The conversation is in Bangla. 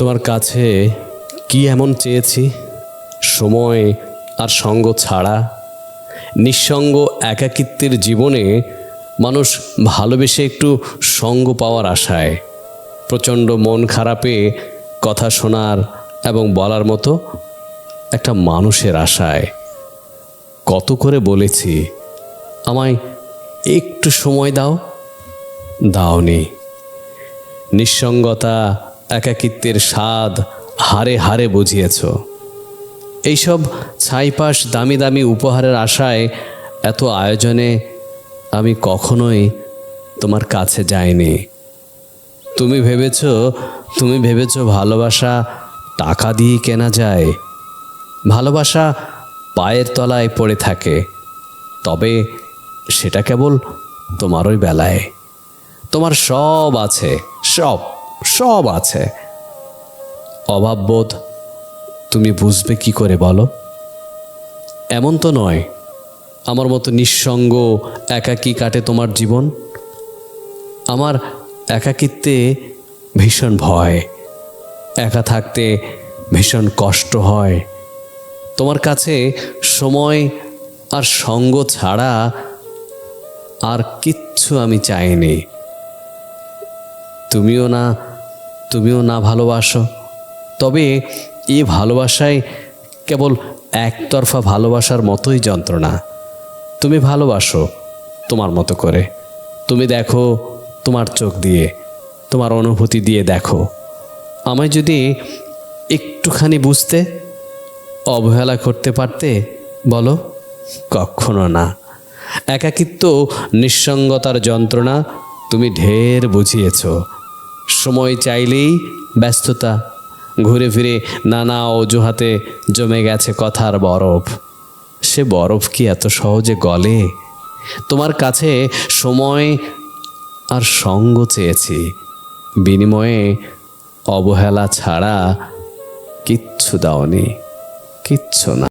তোমার কাছে কি এমন চেয়েছি? সময় আর সঙ্গ ছাড়া নিঃসঙ্গ একাকিত্বের জীবনে মানুষ ভালোবেসে একটু সঙ্গ পাওয়ার আশায়, প্রচণ্ড মন খারাপে কথা শোনার এবং বলার মতো একটা মানুষের আশায়। কত করে বলেছি আমায় একটু সময় দাও, দাওনি। নিঃসঙ্গতা একাকিত্বের স্বাদ হারে হারে বুঝিয়েছ। এইসব ছাইপাশ দামি দামি উপহারের আশায় এত আয়োজনে আমি কখনোই তোমার কাছে যাইনি। তুমি ভেবেছ ভালোবাসা টাকা দিয়ে কেনা যায়। ভালোবাসা পায়ের তলায় পড়ে থাকে, তবে সেটা কেবল তোমারই বেলায়। তোমার সব আছে, সব আছে। অভাববোধ তুমি বুঝবে কি করে বলো? এমন তো নয় আমার মতো নিঃসঙ্গ একাকী কাটে তোমার জীবন। আমার একাকিত্বে ভীষণ ভয়, একা থাকতে ভীষণ কষ্ট হয়। তোমার কাছে সময় আর সঙ্গ ছাড়া আর কিচ্ছু আমি চাইনি। তুমিও না ভালোবাসো, তবে এই ভালোবাসায় কেবল একতরফা ভালোবাসার মতোই যন্ত্রণা। তুমি ভালোবাসো তোমার মতো করে, তুমি দেখো তোমার চোখ দিয়ে, তোমার অনুভূতি দিয়ে দেখো। আমায় যদি একটুখানি বুঝতে, অবহেলা করতে পারতে বলো? কখনো না। একাকিত্ব নিঃসঙ্গতার যন্ত্রণা তুমি ঢের বুঝিয়েছ। সময় চাইলেই ব্যস্ততা, ঘুরে ফিরে নানা অজুহাতে জমে গেছে কথার বরফ। সে বরফ কি এত সহজে গলে? তোমার কাছে সময় আর সঙ্গ চেয়েছি, বিনিময়ে অবহেলা ছাড়া কিচ্ছু দাওনি, কিচ্ছু না।